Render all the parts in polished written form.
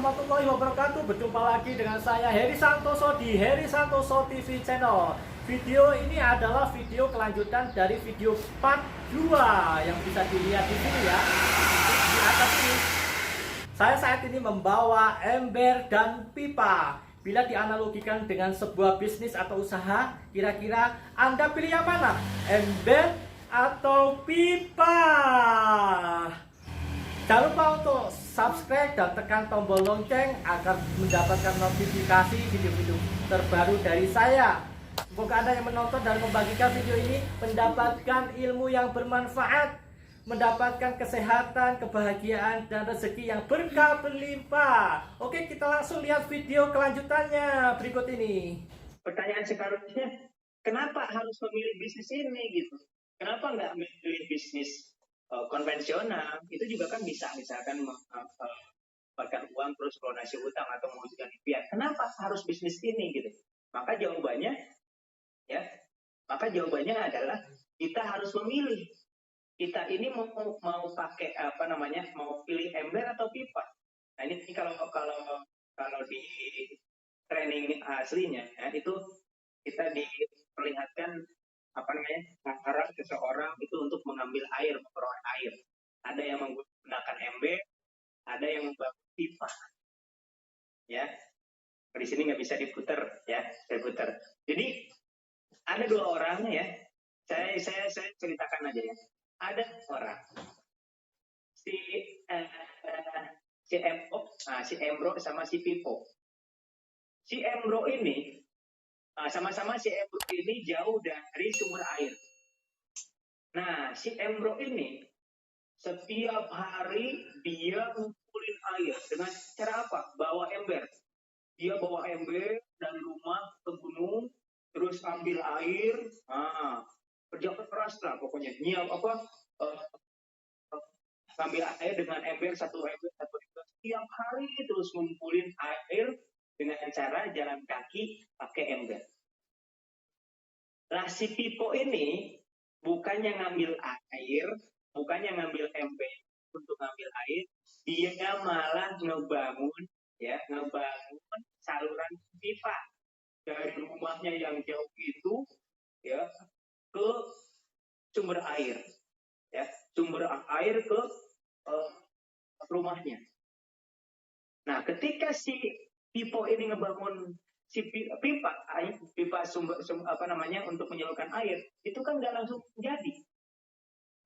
warahmatullahi wabarakatuh. Berjumpa lagi dengan saya Heri Santoso di Heri Santoso TV Channel. Video ini adalah video kelanjutan dari video part 2 yang bisa dilihat di sini ya. Di atas ini saya saat ini membawa ember dan pipa. Bila dianalogikan dengan sebuah bisnis atau usaha, kira-kira Anda pilih yang mana? Ember atau pipa? Jangan lupa untuk subscribe dan tekan tombol lonceng agar mendapatkan notifikasi video-video terbaru dari saya. Semoga Anda yang menonton dan membagikan video ini mendapatkan ilmu yang bermanfaat, mendapatkan kesehatan, kebahagiaan, dan rezeki yang berkah berlimpah. Oke, kita langsung lihat video kelanjutannya berikut ini. Pertanyaan sekarangnya, kenapa harus memilih bisnis ini gitu? Kenapa nggak memilih bisnis konvensional? Itu juga kan bisa, misalkan mendapatkan uang terus lunasi utang atau mewujudkan impian. Kenapa harus bisnis ini gitu? Maka jawabannya adalah kita harus memilih. Kita ini mau pakai mau pilih ember atau pipa. Nah ini kalau di training aslinya ya, itu kita diperlihatkan cara seseorang itu untuk mengambil air, memperoleh air. Ada yang menggunakan ember, ada yang membangun pipa. Ya, di sini nggak bisa diputar ya, saya putar. Jadi ada dua orang ya. Saya ceritakan aja ya. Ada orang si Embro sama si Pipo. Si Embro ini sama-sama si Embro ini jauh dari sumber air. Nah, si Embro ini setiap hari dia ngumpulin air dengan cara apa? Bawa ember. Dia bawa ember dari rumah ke gunung, terus ambil air. Kerja keras lah pokoknya. Ambil air dengan ember satu ember. Setiap hari terus ngumpulin air dengan cara jalan kaki pakai ember. Lah si Pipo ini bukannya ngambil air, bukannya ngambil ember untuk ngambil air, dia malah ngebangun saluran pipa dari rumahnya yang jauh itu ya ke sumber air, ya sumber air ke rumahnya. Nah, ketika si Pipo ini ngebangun si pipa sumber untuk menyalurkan air, itu kan nggak langsung jadi.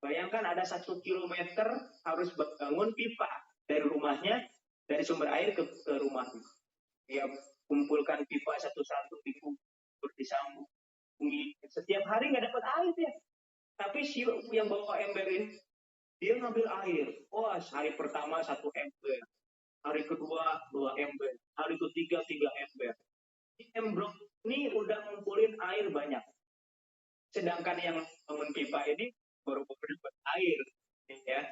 Bayangkan ada 1 kilometer harus bangun pipa dari rumahnya, dari sumber air ke rumahnya. Dia kumpulkan pipa satu-satu, disambung. Setiap hari nggak dapat air ya. Tapi si yang bawa ember ini, dia ngambil air. Wah, hari pertama 1 ember. Hari kedua 2 ember. Hari ketiga 3 ember. Embro ini udah ngumpulin air banyak. Sedangkan yang bangun pipa ini baru dapat air, ya.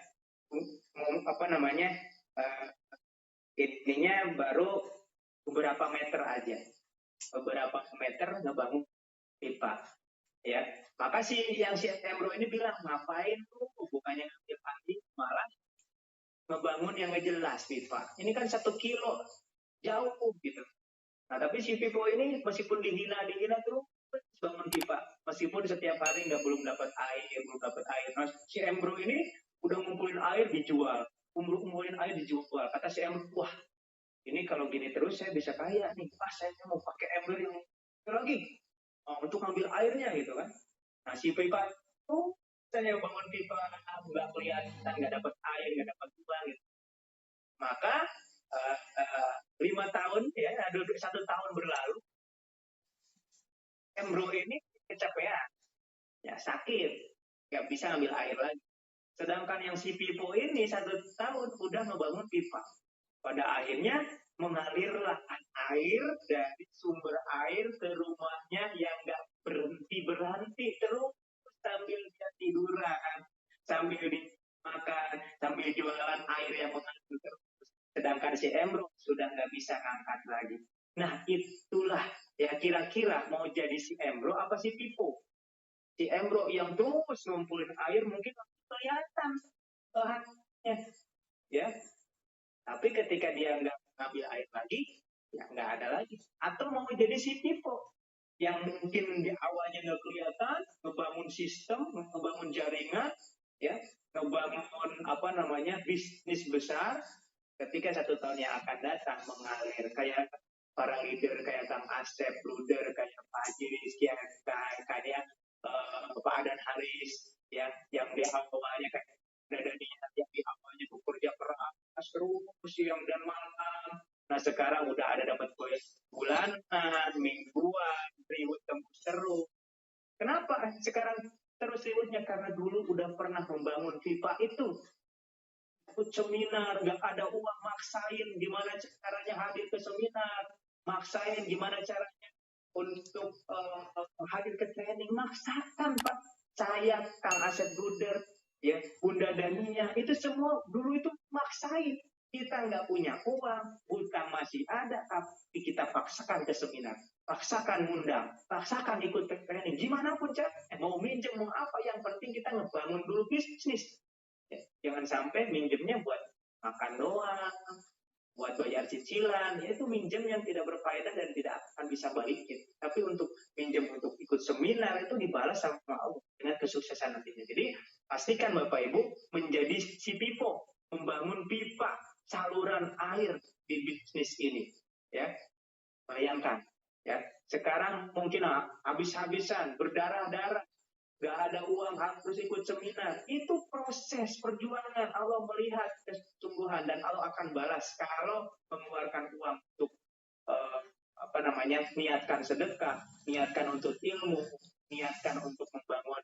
Ininya baru beberapa meter aja. Beberapa meter ngebangun pipa, ya. Maka si Embro ini bilang, ngapain tuh? Bukannya ngambil air, malah ngebangun yang nggak jelas pipa. Ini kan 1 kilo, jauh gitu. Nah, tapi si Pipo ini meskipun dihina terus bangun pipa, meskipun setiap hari belum dapat air. Nah, si Embro ini udah ngumpulin air dijual, ngumpulin air dijual. Kata si Embro, wah, ini kalau gini terus saya bisa kaya nih. Saya mau pakai ember yang lagi untuk ngambil airnya gitu kan. Nah, si pipa itu saya bangun pipa nggak kelihatan, nggak dapat air, nggak dapat uang gitu. Maka 5 tahun ya, 1 tahun berlalu, Embro ini kecapean, ya sakit, nggak bisa ambil air lagi. Sedangkan yang si Pipo ini 1 tahun udah ngebangun pipa. Pada akhirnya mengalirlah air dari sumber air ke rumahnya yang nggak berhenti terus, sambil dia tiduran, sambil dimakan, sambil jualan air yang mengalir terus. Sedangkan si Embro sudah nggak bisa ngangkat lagi. Nah, itulah ya, kira-kira mau jadi si Embro apa si Pipo? Si Embro yang terus ngumpulin air mungkin kelihatan bahannya, ya. Tapi ketika dia nggak ngambil jadi si Pipo yang mungkin di awalnya nggak kelihatan, ngebangun sistem, ngebangun jaringan, ya, ngebangun bisnis besar. Ketika 1 tahun yang akan datang mengalir kayak para leader kayak Kang Asep, Bruder, kayak Pak Haji Rizky, kayak Pak Adan Haris, ya, yang di awalnya kayak Daniel yang di awalnya bekerja keras terus siang dan malam. Nah sekarang udah ada dapat proyek bulanan, mingguan, ribut tembus terus. Kenapa sekarang terus ributnya? Karena dulu udah pernah membangun pipa itu. Ikut seminar, nggak ada uang, maksain gimana caranya hadir ke seminar, maksain gimana caranya untuk hadir ke training, maksakan Pak. Saya, Kang Asep Bruder, ya, Bunda Dania, itu semua dulu itu maksain. Kita nggak punya uang, hutang masih ada, tapi kita paksakan ke seminar, paksakan undang, paksakan ikut training, gimana pun caranya, mau minjem, mau apa, yang penting kita ngebangun dulu bisnis. Ya, jangan sampai minjemnya buat makan doang, buat bayar cicilan, yaitu minjem yang tidak berfaedah dan tidak akan bisa balikin. Tapi untuk minjem untuk ikut seminar itu dibalas sama Allah dengan kesuksesan nantinya. Jadi pastikan Bapak Ibu menjadi si Pipo, membangun pipa saluran air di bisnis ini. Ya, bayangkan. Ya, sekarang mungkin habis-habisan, berdarah-darah, gak ada uang, harus ikut seminar. Itu proses perjuangan. Allah melihat kesungguhan dan Allah akan balas kalau mengeluarkan uang untuk niatkan sedekah, niatkan untuk ilmu, niatkan untuk membangun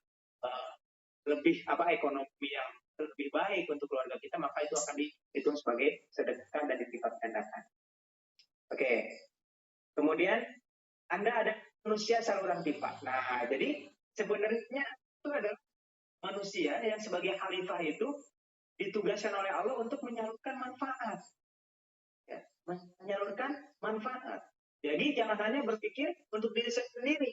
ekonomi yang lebih baik untuk keluarga kita, maka itu akan dihitung sebagai sedekah dan dilipat gandakan. Oke. Kemudian Anda ada manusia saluran pipa. Nah, jadi sebenarnya itu adalah manusia yang sebagai khalifah itu ditugaskan oleh Allah untuk menyalurkan manfaat. Ya, menyalurkan manfaat. Jadi jangan hanya berpikir untuk diri sendiri.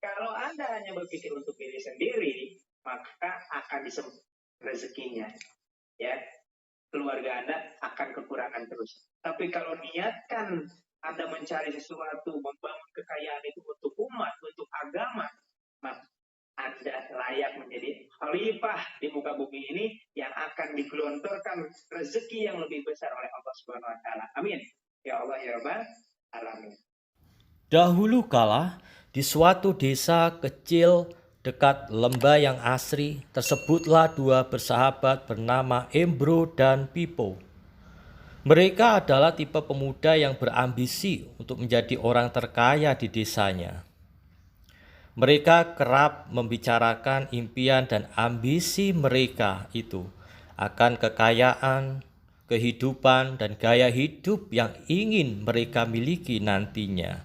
Kalau Anda hanya berpikir untuk diri sendiri, maka akan disempit rezekinya. Ya, keluarga Anda akan kekurangan terus. Tapi kalau niatkan Anda mencari sesuatu, membangun kekayaan itu untuk umat, untuk agama, maka Anda layak menjadi khalifah di muka bumi ini yang akan digelontorkan rezeki yang lebih besar oleh Allah Subhanahu wa taala. Amin. Ya Allah ya Rabbal alamin. Dahulu kala di suatu desa kecil dekat lembah yang asri tersebutlah 2 bersahabat bernama Embro dan Pipo. Mereka adalah tipe pemuda yang berambisi untuk menjadi orang terkaya di desanya. Mereka kerap membicarakan impian dan ambisi mereka itu akan kekayaan, kehidupan, dan gaya hidup yang ingin mereka miliki nantinya.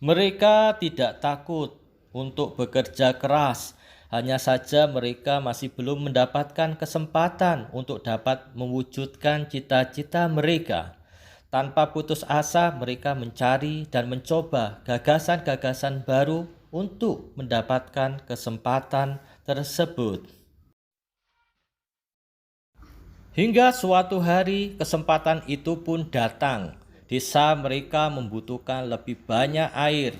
Mereka tidak takut untuk bekerja keras, hanya saja mereka masih belum mendapatkan kesempatan untuk dapat mewujudkan cita-cita mereka. Tanpa putus asa, mereka mencari dan mencoba gagasan-gagasan baru untuk mendapatkan kesempatan tersebut. Hingga suatu hari, kesempatan itu pun datang. Desa mereka membutuhkan lebih banyak air.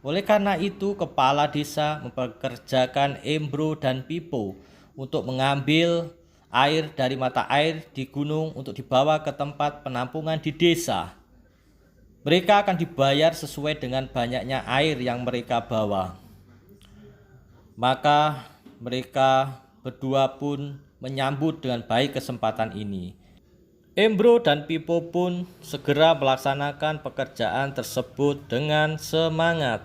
Oleh karena itu, kepala desa mempekerjakan Embro dan Pipo untuk mengambil air dari mata air di gunung untuk dibawa ke tempat penampungan di desa. Mereka akan dibayar sesuai dengan banyaknya air yang mereka bawa. Maka mereka berdua pun menyambut dengan baik kesempatan ini. Embro dan Pipo pun segera melaksanakan pekerjaan tersebut dengan semangat.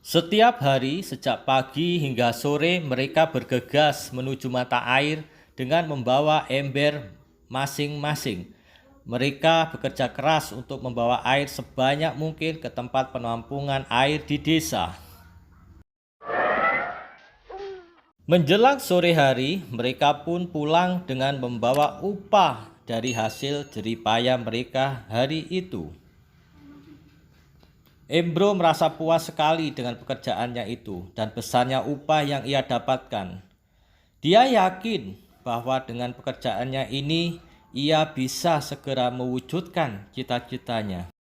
Setiap hari sejak pagi hingga sore mereka bergegas menuju mata air dengan membawa ember masing-masing. Mereka bekerja keras untuk membawa air sebanyak mungkin ke tempat penampungan air di desa. Menjelang sore hari, mereka pun pulang dengan membawa upah dari hasil jeripaya mereka hari itu. Embro merasa puas sekali dengan pekerjaannya itu dan besarnya upah yang ia dapatkan. Dia yakin bahwa dengan pekerjaannya ini, ia bisa segera mewujudkan cita-citanya.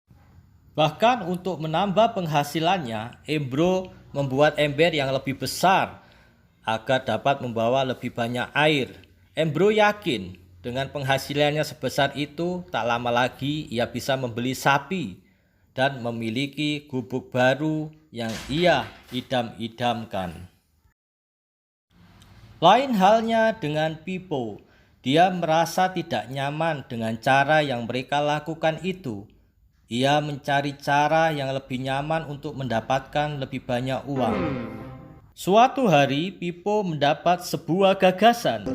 Bahkan untuk menambah penghasilannya, Embro membuat ember yang lebih besar agar dapat membawa lebih banyak air. Embro yakin dengan penghasilannya sebesar itu, tak lama lagi ia bisa membeli sapi dan memiliki gubuk baru yang ia idam-idamkan. Lain halnya dengan Pipo, dia merasa tidak nyaman dengan cara yang mereka lakukan itu. Ia mencari cara yang lebih nyaman untuk mendapatkan lebih banyak uang. Suatu hari, Pipo mendapat sebuah gagasan.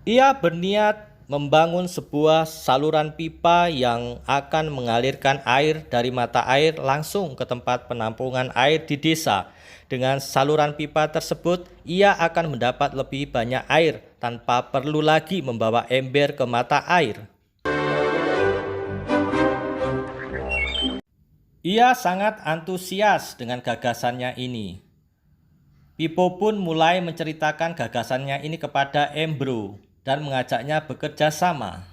Ia berniat membangun sebuah saluran pipa yang akan mengalirkan air dari mata air langsung ke tempat penampungan air di desa. Dengan saluran pipa tersebut, ia akan mendapat lebih banyak air tanpa perlu lagi membawa ember ke mata air. Ia sangat antusias dengan gagasannya ini. Pipo pun mulai menceritakan gagasannya ini kepada Embro dan mengajaknya bekerja sama.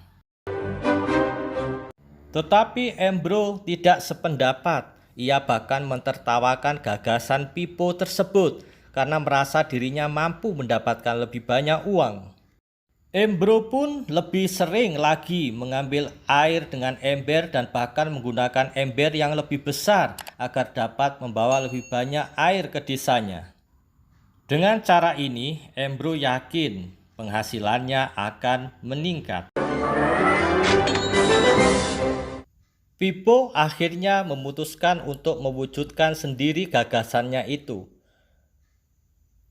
Tetapi Embro tidak sependapat. Ia bahkan mentertawakan gagasan Pipo tersebut karena merasa dirinya mampu mendapatkan lebih banyak uang. Embro pun lebih sering lagi mengambil air dengan ember dan bahkan menggunakan ember yang lebih besar agar dapat membawa lebih banyak air ke desanya. Dengan cara ini, Embro yakin penghasilannya akan meningkat. Pipo akhirnya memutuskan untuk mewujudkan sendiri gagasannya itu.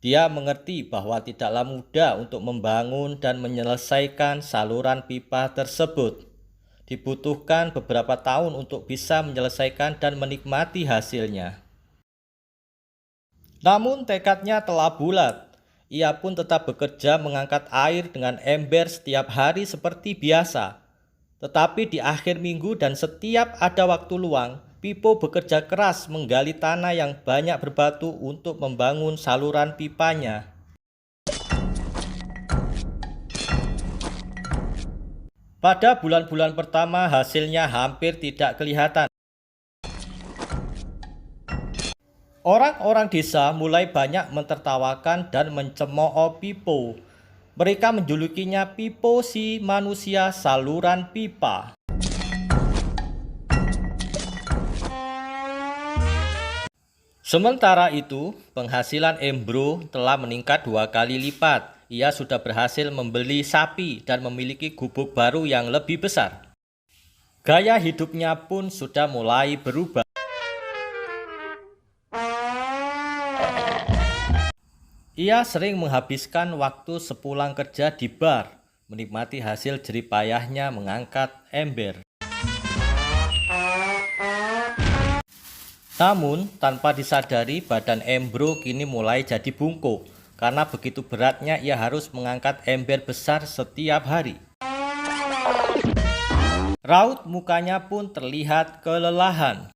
Dia mengerti bahwa tidaklah mudah untuk membangun dan menyelesaikan saluran pipa tersebut. Dibutuhkan beberapa tahun untuk bisa menyelesaikan dan menikmati hasilnya. Namun tekadnya telah bulat. Ia pun tetap bekerja mengangkat air dengan ember setiap hari seperti biasa. Tetapi di akhir minggu dan setiap ada waktu luang, Pipo bekerja keras menggali tanah yang banyak berbatu untuk membangun saluran pipanya. Pada bulan-bulan pertama hasilnya hampir tidak kelihatan. Orang-orang desa mulai banyak mentertawakan dan mencemooh Pipo. Mereka menjulukinya Pipo si manusia saluran pipa. Sementara itu, penghasilan Embro telah meningkat 2 kali lipat. Ia sudah berhasil membeli sapi dan memiliki gubuk baru yang lebih besar. Gaya hidupnya pun sudah mulai berubah. Ia sering menghabiskan waktu sepulang kerja di bar, menikmati hasil jerih payahnya mengangkat ember. Namun, tanpa disadari, badan Embro kini mulai jadi bungkuk, karena begitu beratnya ia harus mengangkat ember besar setiap hari. Raut mukanya pun terlihat kelelahan.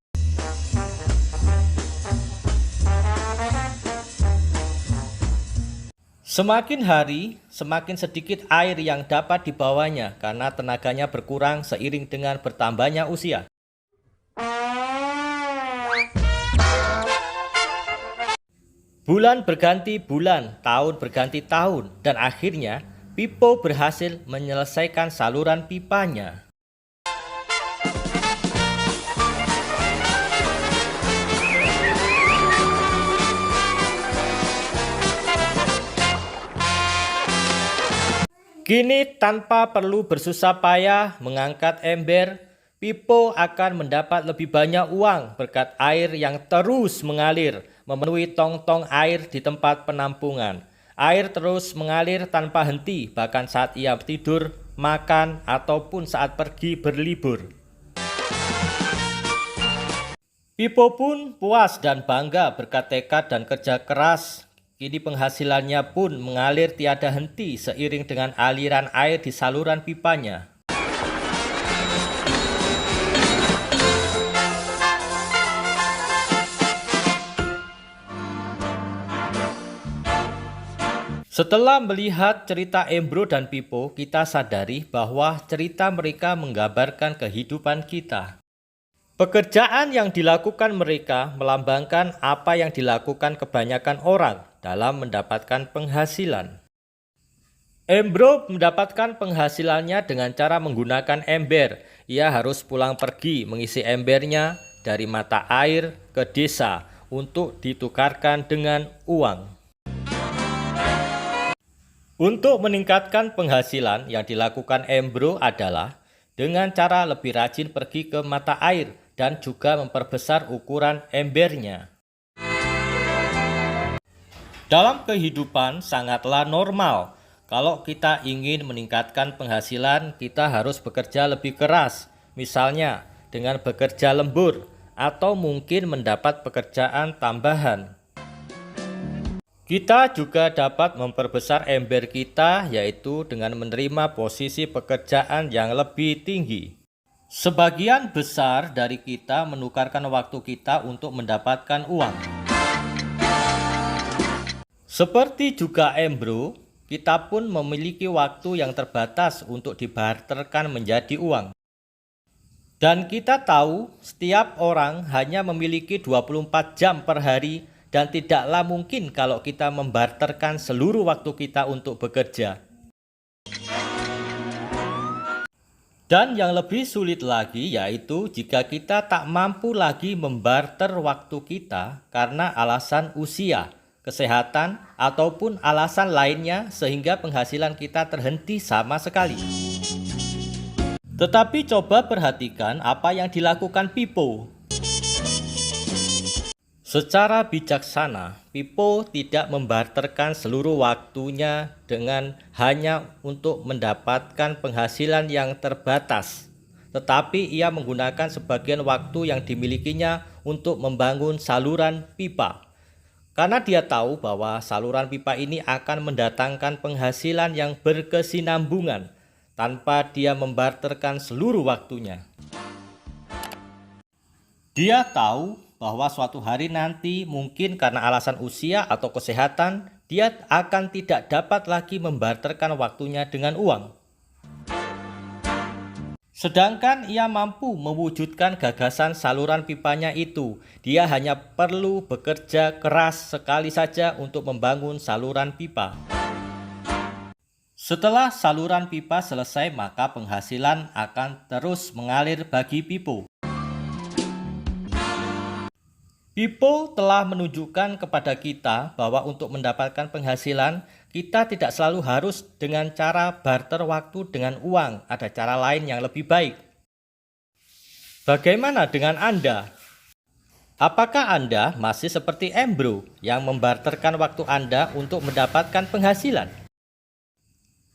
Semakin hari, semakin sedikit air yang dapat dibawanya karena tenaganya berkurang seiring dengan bertambahnya usia. Bulan berganti bulan, tahun berganti tahun, dan akhirnya Pipo berhasil menyelesaikan saluran pipanya. Kini tanpa perlu bersusah payah mengangkat ember, Pipo akan mendapat lebih banyak uang berkat air yang terus mengalir, memenuhi tong-tong air di tempat penampungan. Air terus mengalir tanpa henti, bahkan saat ia tidur, makan, ataupun saat pergi berlibur. Pipo pun puas dan bangga berkat tekad dan kerja keras. Kini penghasilannya pun mengalir tiada henti seiring dengan aliran air di saluran pipanya. Setelah melihat cerita Embro dan Pipo, kita sadari bahwa cerita mereka menggambarkan kehidupan kita. Pekerjaan yang dilakukan mereka melambangkan apa yang dilakukan kebanyakan orang dalam mendapatkan penghasilan. Embro mendapatkan penghasilannya dengan cara menggunakan ember. Ia harus pulang pergi mengisi embernya dari mata air ke desa untuk ditukarkan dengan uang. Untuk meningkatkan penghasilan yang dilakukan Embro adalah dengan cara lebih rajin pergi ke mata air dan juga memperbesar ukuran embernya. Dalam kehidupan sangatlah normal. Kalau kita ingin meningkatkan penghasilan, kita harus bekerja lebih keras. Misalnya dengan bekerja lembur atau mungkin mendapat pekerjaan tambahan. Kita juga dapat memperbesar ember kita, yaitu dengan menerima posisi pekerjaan yang lebih tinggi. Sebagian besar dari kita menukarkan waktu kita untuk mendapatkan uang. Seperti juga Embro, kita pun memiliki waktu yang terbatas untuk dibarterkan menjadi uang. Dan kita tahu setiap orang hanya memiliki 24 jam per hari, dan tidaklah mungkin kalau kita membarterkan seluruh waktu kita untuk bekerja. Dan yang lebih sulit lagi yaitu jika kita tak mampu lagi membarter waktu kita karena alasan usia, kesehatan, ataupun alasan lainnya sehingga penghasilan kita terhenti sama sekali. Tetapi coba perhatikan apa yang dilakukan Pipo. Secara bijaksana, Pipo tidak membarterkan seluruh waktunya dengan hanya untuk mendapatkan penghasilan yang terbatas. Tetapi ia menggunakan sebagian waktu yang dimilikinya untuk membangun saluran pipa. Karena dia tahu bahwa saluran pipa ini akan mendatangkan penghasilan yang berkesinambungan tanpa dia membarterkan seluruh waktunya. Dia tahu bahwa suatu hari nanti mungkin karena alasan usia atau kesehatan, dia akan tidak dapat lagi membarterkan waktunya dengan uang. Sedangkan ia mampu mewujudkan gagasan saluran pipanya itu. Dia hanya perlu bekerja keras sekali saja untuk membangun saluran pipa. Setelah saluran pipa selesai, maka penghasilan akan terus mengalir bagi Pipo. Pipo telah menunjukkan kepada kita bahwa untuk mendapatkan penghasilan, kita tidak selalu harus dengan cara barter waktu dengan uang. Ada cara lain yang lebih baik. Bagaimana dengan Anda? Apakah Anda masih seperti Embro yang membarterkan waktu Anda untuk mendapatkan penghasilan?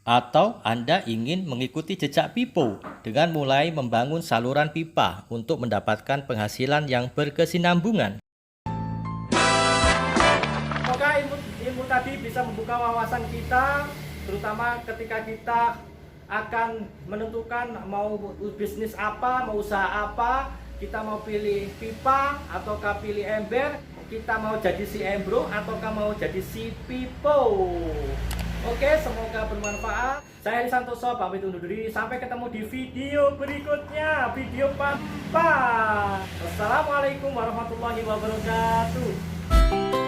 Atau Anda ingin mengikuti jejak Pipo dengan mulai membangun saluran pipa untuk mendapatkan penghasilan yang berkesinambungan? Ilmu tadi bisa membuka wawasan kita, terutama ketika kita akan menentukan mau bisnis apa, mau usaha apa, kita mau pilih pipa ataukah pilih ember, kita mau jadi si Embro ataukah mau jadi si Pipo. Oke, semoga bermanfaat. Saya Heri Santoso, pamit undur diri. Sampai ketemu di video berikutnya, video pampa. Wassalamualaikum warahmatullahi wabarakatuh.